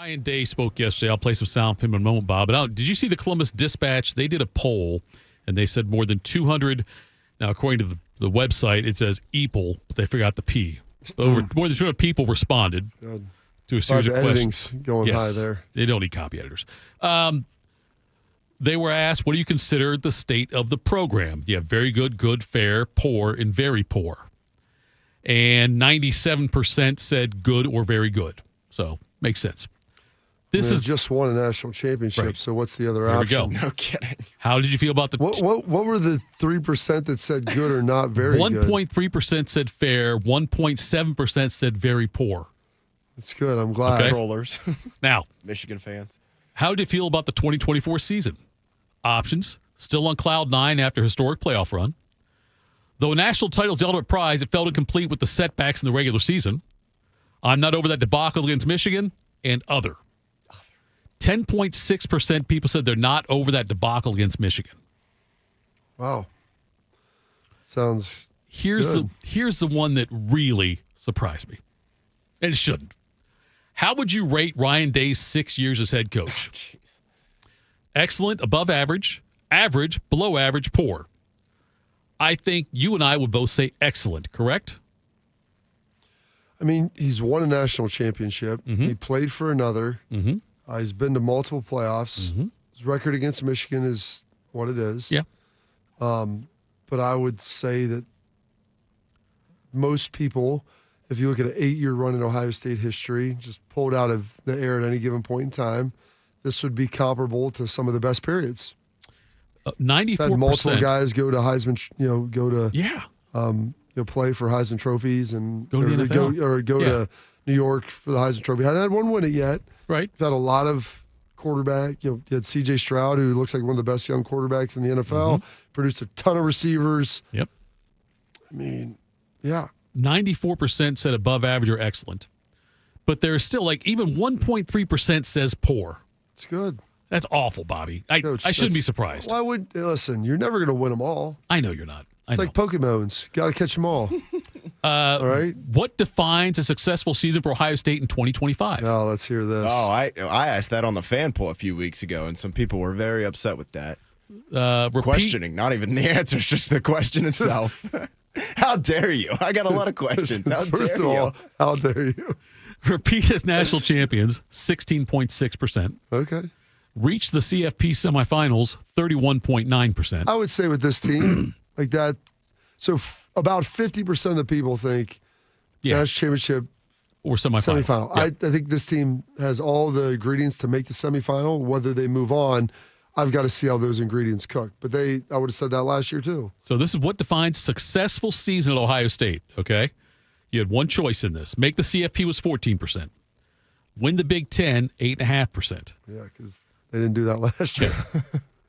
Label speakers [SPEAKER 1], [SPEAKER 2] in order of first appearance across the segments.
[SPEAKER 1] Ryan Day spoke yesterday. I'll play some sound from him in a moment, Bob. But did you see the Columbus Dispatch? They did a poll, and they said more than 200. Now, according to the website, it says EPL, but they forgot the P. More than 200 people responded to a series of questions.
[SPEAKER 2] Going high there.
[SPEAKER 1] They don't need copy editors. They were asked, what do you consider the state of the program? You have very good, good, fair, poor, and very poor. And 97% said good or very good. So, makes sense.
[SPEAKER 2] This is just won a national championship, right. So what's the other option?
[SPEAKER 1] We go.
[SPEAKER 3] No kidding.
[SPEAKER 1] How did you feel about the...
[SPEAKER 2] What were the 3% that said good or not very good?
[SPEAKER 1] 1.3% said fair. 1.7% said very poor.
[SPEAKER 2] That's good. I'm glad.
[SPEAKER 3] Controllers.
[SPEAKER 1] Now,
[SPEAKER 3] Michigan fans.
[SPEAKER 1] How did you feel about the 2024 season? Options. Still on cloud 9 after historic playoff run. Though a national title is the ultimate prize, it felt incomplete with the setbacks in the regular season. I'm not over that debacle against Michigan and other. 10.6% people said they're not over that debacle against Michigan.
[SPEAKER 2] Wow. Sounds
[SPEAKER 1] Here's the one that really surprised me. And it shouldn't. How would you rate Ryan Day's 6 years as head coach? Excellent, above average, average, below average, poor. I think you and I would both say excellent, correct?
[SPEAKER 2] I mean, he's won a national championship. Mm-hmm. He played for another.
[SPEAKER 1] Mm-hmm.
[SPEAKER 2] He's been to multiple playoffs.
[SPEAKER 1] Mm-hmm.
[SPEAKER 2] His record against Michigan is what it is.
[SPEAKER 1] Yeah.
[SPEAKER 2] But I would say that most people, if you look at an 8-year run in Ohio State history, just pulled out of the air at any given point in time, this would be comparable to some of the best periods.
[SPEAKER 1] 94%.
[SPEAKER 2] Had multiple guys go to Heisman,
[SPEAKER 1] yeah.
[SPEAKER 2] Play for Heisman trophies and
[SPEAKER 1] go to the NFL.
[SPEAKER 2] Go to New York for the Heisman Trophy. Hadn't had one win it yet.
[SPEAKER 1] Right.
[SPEAKER 2] We've had a lot of quarterback. You had C.J. Stroud, who looks like one of the best young quarterbacks in the NFL. Mm-hmm. Produced a ton of receivers.
[SPEAKER 1] Yep.
[SPEAKER 2] I mean, yeah.
[SPEAKER 1] 94% said above average or excellent. But there's still even 1.3% says poor.
[SPEAKER 2] It's good.
[SPEAKER 1] That's awful, Bobby. Coach, I shouldn't be surprised.
[SPEAKER 2] Why would listen? You're never going to win them all.
[SPEAKER 1] I know you're not.
[SPEAKER 2] It's like Pokemons. Got to catch them all. All right.
[SPEAKER 1] What defines a successful season for Ohio State in 2025?
[SPEAKER 2] Oh, let's hear this.
[SPEAKER 3] Oh, I asked that on the fan poll a few weeks ago, and some people were very upset with that. Questioning, not even the answers, just the question itself. How dare you? I got a lot of questions. How
[SPEAKER 2] First
[SPEAKER 3] dare
[SPEAKER 2] of all,
[SPEAKER 3] you?
[SPEAKER 2] how dare you?
[SPEAKER 1] Repeat as national champions, 16.6%.
[SPEAKER 2] Okay.
[SPEAKER 1] Reach the CFP semifinals, 31.9%.
[SPEAKER 2] I would say with this team, like that, so about 50% of the people think national championship
[SPEAKER 1] or semifinal.
[SPEAKER 2] Yep. I think this team has all the ingredients to make the semifinal. Whether they move on, I've got to see how those ingredients cook. But I would have said that last year too.
[SPEAKER 1] So this is what defines successful season at Ohio State, okay? You had one choice in this. Make the CFP was 14%. Win the Big Ten, 8.5%.
[SPEAKER 2] Yeah, because they didn't do that last year.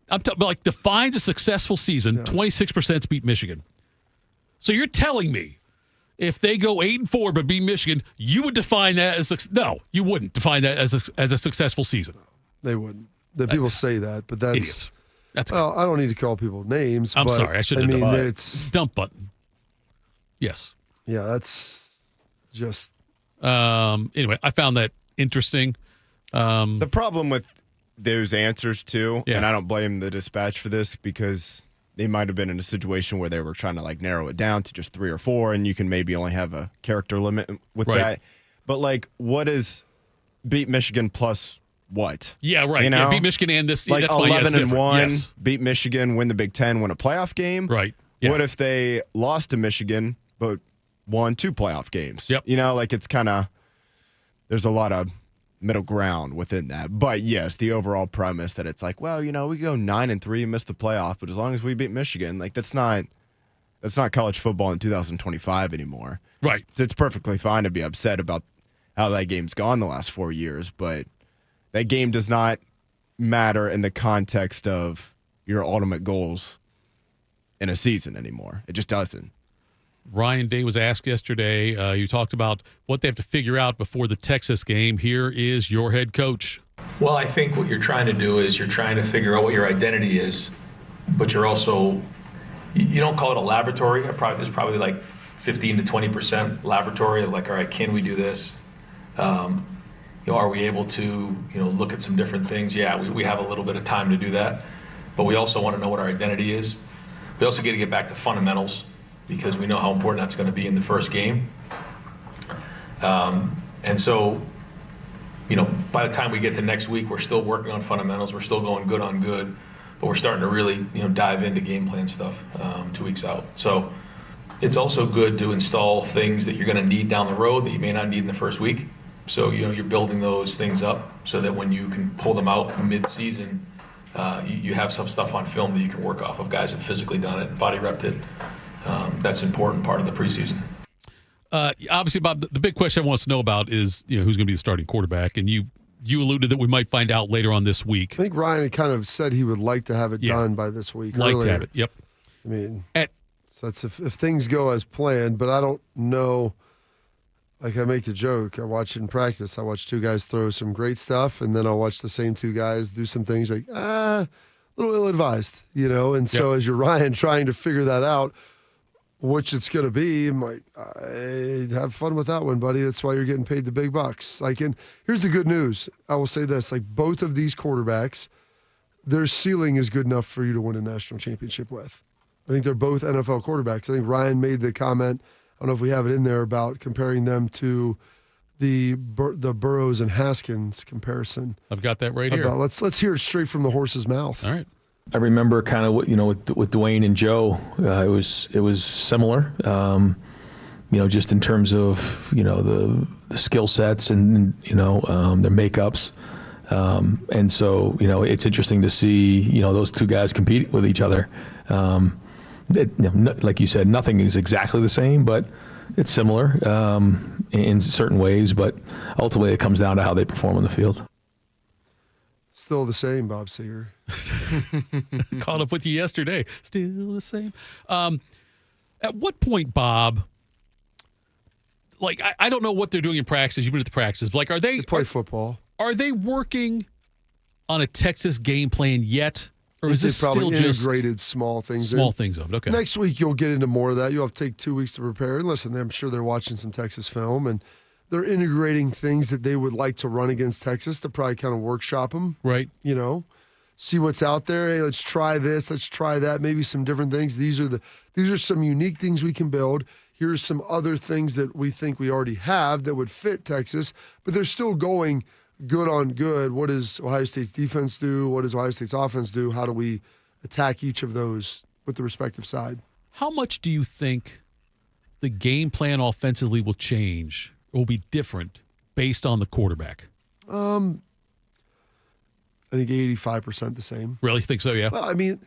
[SPEAKER 1] I'm talking about defines a successful season. 26% beat Michigan. So you're telling me if they go 8-4 but beat Michigan, you would define that as no, you wouldn't define that as a successful season.
[SPEAKER 2] They wouldn't. The people say that, but that's
[SPEAKER 1] idiots. That's
[SPEAKER 2] well, I don't need to call people names.
[SPEAKER 1] I'm sorry, I shouldn't.
[SPEAKER 2] It's
[SPEAKER 1] dump button. Yes.
[SPEAKER 2] Yeah, that's just.
[SPEAKER 1] Anyway, I found that interesting.
[SPEAKER 3] The problem with those answers too, and I don't blame the Dispatch for this because they might have been in a situation where they were trying to narrow it down to just 3 or 4, and you can maybe only have a character limit with that. But what is beat Michigan plus what?
[SPEAKER 1] Yeah, right. Yeah, beat Michigan and this. That's
[SPEAKER 3] 11-1, beat Michigan, win the Big Ten, win a playoff game.
[SPEAKER 1] Right. Yeah.
[SPEAKER 3] What if they lost to Michigan but won 2 playoff games?
[SPEAKER 1] Yep.
[SPEAKER 3] It's kind of there's a lot of middle ground within that. But yes, the overall premise that it's we go 9-3 and miss the playoff, but as long as we beat Michigan, that's not college football in 2025 anymore.
[SPEAKER 1] Right.
[SPEAKER 3] It's perfectly fine to be upset about how that game's gone the last 4 years, but that game does not matter in the context of your ultimate goals in a season anymore. It just doesn't.
[SPEAKER 1] Ryan Day was asked yesterday. You talked about what they have to figure out before the Texas game. Here is your head coach.
[SPEAKER 4] Well, I think what you're trying to do is you're trying to figure out what your identity is, but you're also, you don't call it a laboratory. There's probably 15 to 20% laboratory of all right, can we do this? are we able to, look at some different things? Yeah, we have a little bit of time to do that, but we also want to know what our identity is. We also get to get back to fundamentals because we know how important that's going to be in the first game. And so, by the time we get to next week, we're still working on fundamentals. We're still going good on good, but we're starting to really, dive into game plan stuff 2 weeks out. So it's also good to install things that you're going to need down the road that you may not need in the first week. So, you're building those things up so that when you can pull them out mid-season, you have some stuff on film that you can work off of. Guys have physically done it, body repped it. That's an important part of the preseason.
[SPEAKER 1] Obviously, Bob, the big question I want to know about is, who's going to be the starting quarterback, and you alluded that we might find out later on this week.
[SPEAKER 2] I think Ryan had kind of said he would like to have it done by this week.
[SPEAKER 1] To have it. Yep.
[SPEAKER 2] I mean, so that's if things go as planned, but I don't know. Like I make the joke, I watch it in practice. I watch two guys throw some great stuff, and then I'll watch the same two guys do some things like, a little ill-advised, And so as you're Ryan trying to figure that out, which it's going to be, I'm like, have fun with that one, buddy. That's why you're getting paid the big bucks. And here's the good news. I will say this, both of these quarterbacks, their ceiling is good enough for you to win a national championship with. I think they're both NFL quarterbacks. I think Ryan made the comment, I don't know if we have it in there, about comparing them to the Burrows and Haskins comparison.
[SPEAKER 1] I've got that right here.
[SPEAKER 2] Let's hear it straight from the horse's mouth.
[SPEAKER 1] All right.
[SPEAKER 5] I remember kind of with Dwayne and Joe, it was similar. Just in terms of the skill sets and their makeups, and so it's interesting to see those two guys compete with each other. Like you said, nothing is exactly the same, but it's similar in certain ways. But ultimately, it comes down to how they perform on the field.
[SPEAKER 2] Still the same, Bob Seger.
[SPEAKER 1] Caught up with you yesterday. Still the same. At what point, Bob, I don't know what they're doing in practice. You've been at the practices. But
[SPEAKER 2] they play football.
[SPEAKER 1] Are they working on a Texas game plan yet? Or is this still just
[SPEAKER 2] integrated small things?
[SPEAKER 1] Small things of it, okay.
[SPEAKER 2] Next week, you'll get into more of that. You'll have to take 2 weeks to prepare. And listen, I'm sure they're watching some Texas film, and they're integrating things that they would like to run against Texas to probably kind of workshop them.
[SPEAKER 1] Right.
[SPEAKER 2] See what's out there. Hey, let's try this. Let's try that. Maybe some different things. These are some unique things we can build. Here's some other things that we think we already have that would fit Texas, but they're still going good on good. What does Ohio State's defense do? What does Ohio State's offense do? How do we attack each of those with the respective side?
[SPEAKER 1] How much do you think the game plan offensively will change or will be different based on the quarterback?
[SPEAKER 2] I think 85% the same.
[SPEAKER 1] Really think so, yeah?
[SPEAKER 2] Well, I mean,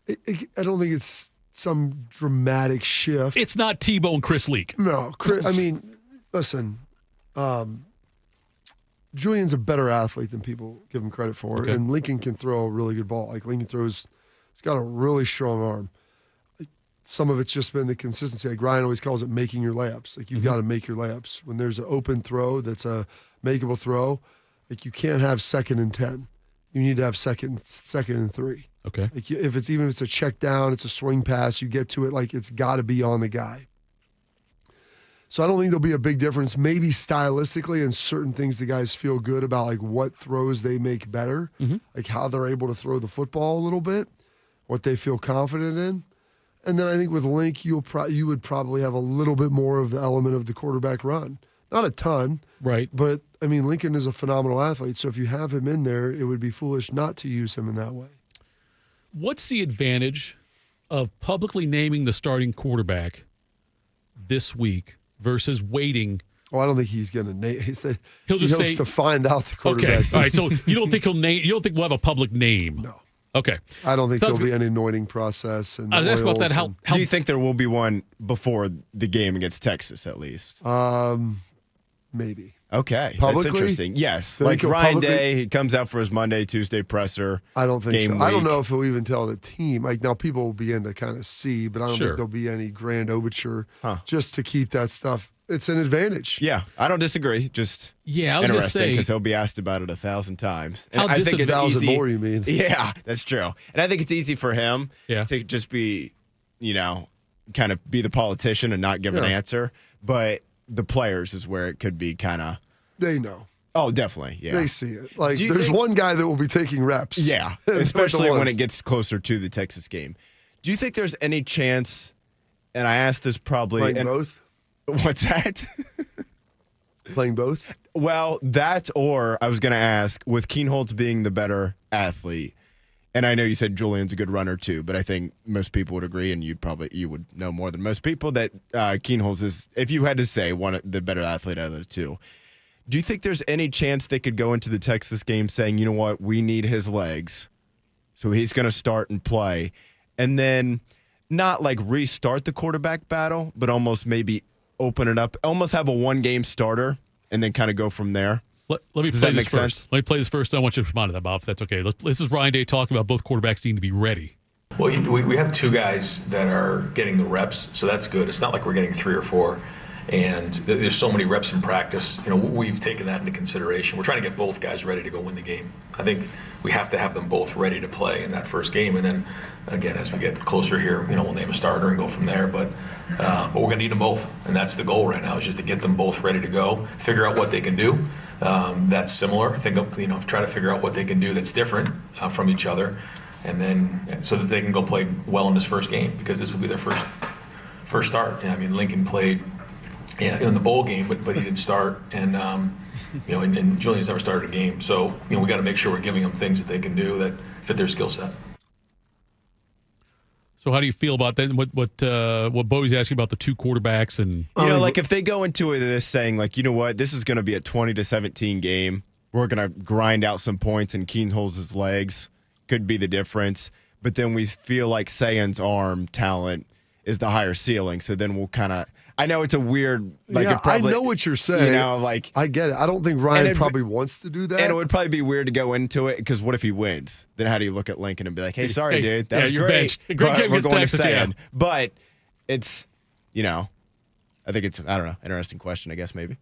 [SPEAKER 2] I don't think it's some dramatic shift.
[SPEAKER 1] It's not Tebow and Chris Leak.
[SPEAKER 2] No. I mean, listen, Julian's a better athlete than people give him credit for,
[SPEAKER 1] okay.
[SPEAKER 2] And Lincoln can throw a really good ball. Lincoln he's got a really strong arm. Some of it's just been the consistency. Ryan always calls it making your layups. You've got to make your layups. When there's an open throw that's a makeable throw, you can't have 2nd and 10. You need to have second and 3.
[SPEAKER 1] Okay.
[SPEAKER 2] If it's a check down, it's a swing pass, you get to it, it's got to be on the guy. So I don't think there'll be a big difference. Maybe stylistically in certain things the guys feel good about, what throws they make better, how they're able to throw the football a little bit, what they feel confident in. And then I think with Link, you would probably have a little bit more of the element of the quarterback run. Not a ton.
[SPEAKER 1] Right.
[SPEAKER 2] But, Lincoln is a phenomenal athlete, so if you have him in there, it would be foolish not to use him in that way.
[SPEAKER 1] What's the advantage of publicly naming the starting quarterback this week versus waiting?
[SPEAKER 2] Oh, I don't think he's going to name.
[SPEAKER 1] He'll just
[SPEAKER 2] hopes to find out the quarterback.
[SPEAKER 1] Okay. All right. So you don't think you don't think we'll have a public name?
[SPEAKER 2] No.
[SPEAKER 1] Okay.
[SPEAKER 2] I don't think there'll be any anointing process. And
[SPEAKER 1] I was asking about that. How
[SPEAKER 3] do you think there will be one before the game against Texas, at least?
[SPEAKER 2] Maybe.
[SPEAKER 3] Okay.
[SPEAKER 2] Publicly?
[SPEAKER 3] That's interesting. Yes.
[SPEAKER 2] Ryan
[SPEAKER 3] publicly? Day, he comes out for his Monday, Tuesday presser.
[SPEAKER 2] I don't think so.
[SPEAKER 3] Week.
[SPEAKER 2] I don't know if he'll even tell the team. Now people will begin to kind of see, but I don't think there'll be any grand overture just to keep that stuff. It's an advantage.
[SPEAKER 3] Yeah, I don't disagree. Just
[SPEAKER 1] I was going to say,
[SPEAKER 3] because he'll be asked about it 1,000 times.
[SPEAKER 1] And
[SPEAKER 3] I think it's
[SPEAKER 2] 1,000
[SPEAKER 3] easy.
[SPEAKER 2] more, you mean?
[SPEAKER 3] Yeah, that's true. And I think it's easy for him to just be, kind of be the politician and not give an answer. But the players is where it could be kind of.
[SPEAKER 2] They know.
[SPEAKER 3] Oh, definitely. Yeah.
[SPEAKER 2] They see it. Like,
[SPEAKER 3] Do you
[SPEAKER 2] there's
[SPEAKER 3] think-
[SPEAKER 2] one guy that will be taking reps.
[SPEAKER 3] Yeah,
[SPEAKER 2] They're the
[SPEAKER 3] especially when
[SPEAKER 2] ones.
[SPEAKER 3] it gets closer to the Texas game. Do you think there's any chance, and I asked this probably.
[SPEAKER 2] Playing both?
[SPEAKER 3] What's that?
[SPEAKER 2] Playing both?
[SPEAKER 3] Well, that or I was going to ask, with Kienholz being the better athlete, and I know you said Julian's a good runner too, but I think most people would agree, and you would know more than most people, that Kienholz is, if you had to say, the better athlete out of the two. Do you think there's any chance they could go into the Texas game saying, you know what, we need his legs, so he's going to start and play, and then not like restart the quarterback battle, but almost maybe open it up, almost have a one-game starter, and then kind of go from there?
[SPEAKER 1] Let me
[SPEAKER 3] Does
[SPEAKER 1] play
[SPEAKER 3] that
[SPEAKER 1] this
[SPEAKER 3] make
[SPEAKER 1] first.
[SPEAKER 3] sense?
[SPEAKER 1] Let me play this first. I want you to respond to that, Bob, if that's okay. This is Ryan Day talking about both quarterbacks need to be ready.
[SPEAKER 4] Well, we have two guys that are getting the reps, so that's good. It's not like we're getting 3 or 4, and there's so many reps in practice. You know, we've taken that into consideration. We're trying to get both guys ready to go win the game. I think we have to have them both ready to play in that first game, and then again, as we get closer here, you know, we'll name a starter and go from there. But we're going to need them both, and that's the goal right now, is just to get them both ready to go, figure out what they can do. That's similar. Try to figure out what they can do that's different from each other, and then so that they can go play well in this first game, because this will be their first start. I mean, Lincoln played in the bowl game, but he didn't start, and and Julian's never started a game. So we got to make sure we're giving them things that they can do that fit their skill set.
[SPEAKER 1] So how do you feel about that? What Bodie's asking about the two quarterbacks, and
[SPEAKER 3] like if they go into this saying, like, you know what, this is going to be a 20-17 game. We're going to grind out some points, and Kienholz's legs could be the difference. But then we feel like Sayin's arm talent is the higher ceiling. So then we'll kind of. I know it's a weird.
[SPEAKER 2] I know what you're saying. I get it. I don't think Ryan probably wants to do that.
[SPEAKER 3] And it would probably be weird to go into it, because what if he wins? Then how do you look at Lincoln and be like, hey, sorry, dude, that was
[SPEAKER 1] you're
[SPEAKER 3] great.
[SPEAKER 1] benched. Great game
[SPEAKER 3] we're
[SPEAKER 1] against
[SPEAKER 3] going
[SPEAKER 1] Texas,
[SPEAKER 3] to
[SPEAKER 1] yeah.
[SPEAKER 3] Sayin. But it's, I think it's, I don't know, interesting question, I guess, maybe.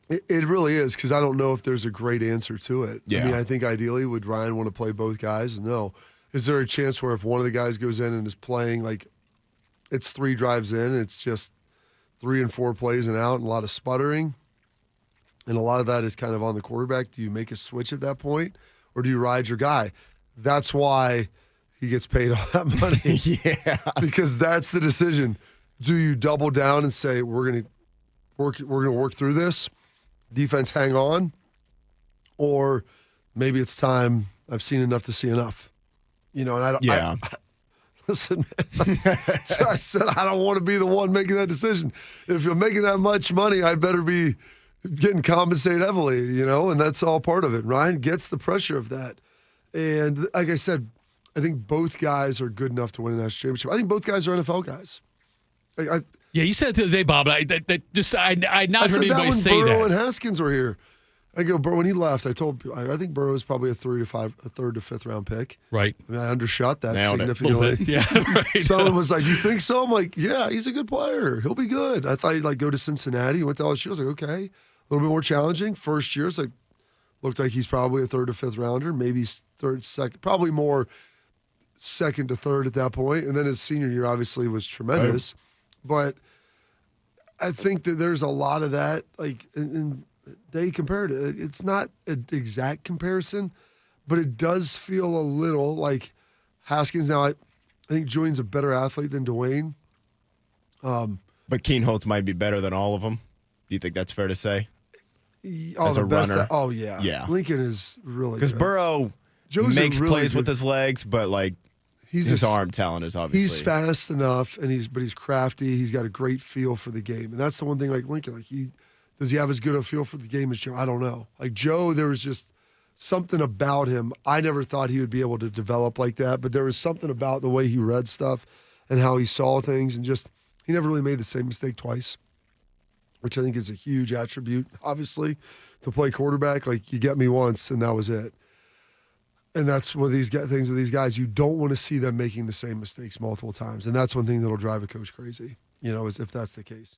[SPEAKER 2] It really is, because I don't know if there's a great answer to it.
[SPEAKER 3] Yeah.
[SPEAKER 2] I mean, I think ideally, would Ryan want to play both guys? No. Is there a chance where if one of the guys goes in and is playing, like, it's 3 drives in, and it's just 3 and 4 plays and out, and a lot of sputtering, and a lot of that is kind of on the quarterback? Do you make a switch at that point, or do you ride your guy? That's why he gets paid all that money.
[SPEAKER 3] Yeah.
[SPEAKER 2] Because that's the decision. Do you double down and say, we're going to work through this, defense hang on, or maybe it's time, I've seen enough to see enough. And listen, man, so I said I don't want to be the one making that decision. If you're making that much money, I better be getting compensated heavily, and that's all part of it. Ryan gets the pressure of that. And like I said, I think both guys are good enough to win a national championship. I think both guys are NFL guys.
[SPEAKER 1] you said it the other day, Bob, but I not heard anybody say
[SPEAKER 2] Burrow
[SPEAKER 1] that.
[SPEAKER 2] and Haskins were here. I go, when he left, I think Burrow is probably a third to fifth round pick.
[SPEAKER 1] Right.
[SPEAKER 2] I mean, I undershot that
[SPEAKER 3] Nailed it.
[SPEAKER 2] significantly.
[SPEAKER 1] Yeah, right.
[SPEAKER 2] Someone was like, "You think so?" I'm like, "Yeah, he's a good player. He'll be good." I thought he'd go to Cincinnati. He went to LSU. I was like, "Okay, a little bit more challenging." First year, looked like he's probably a third to fifth rounder, maybe third, second, probably more second to third at that point. And then his senior year obviously was tremendous, but I think that there's a lot of that. And they compared it. It's not an exact comparison, but it does feel a little like Haskins. Now, I think Julian's a better athlete than Dwayne.
[SPEAKER 3] But Kienholz might be better than all of them. Do you think that's fair to say?
[SPEAKER 2] As
[SPEAKER 3] a runner?
[SPEAKER 2] Yeah.
[SPEAKER 3] Yeah.
[SPEAKER 2] Lincoln is really
[SPEAKER 3] Because
[SPEAKER 2] good.
[SPEAKER 3] Burrow
[SPEAKER 2] Joe's
[SPEAKER 3] makes
[SPEAKER 2] really
[SPEAKER 3] plays
[SPEAKER 2] good.
[SPEAKER 3] with his legs, but his arm talent is obviously.
[SPEAKER 2] He's fast enough, and he's crafty. He's got a great feel for the game, and that's the one thing. Like Lincoln, does he have as good a feel for the game as Joe? I don't know. Like Joe, there was just something about him. I never thought he would be able to develop like that, but there was something about the way he read stuff and how he saw things, and just he never really made the same mistake twice, which I think is a huge attribute, obviously, to play quarterback. Like, you get me once, and that was it. And that's one of these things with these guys. You don't want to see them making the same mistakes multiple times, and that's one thing that'll drive a coach crazy, is if that's the case.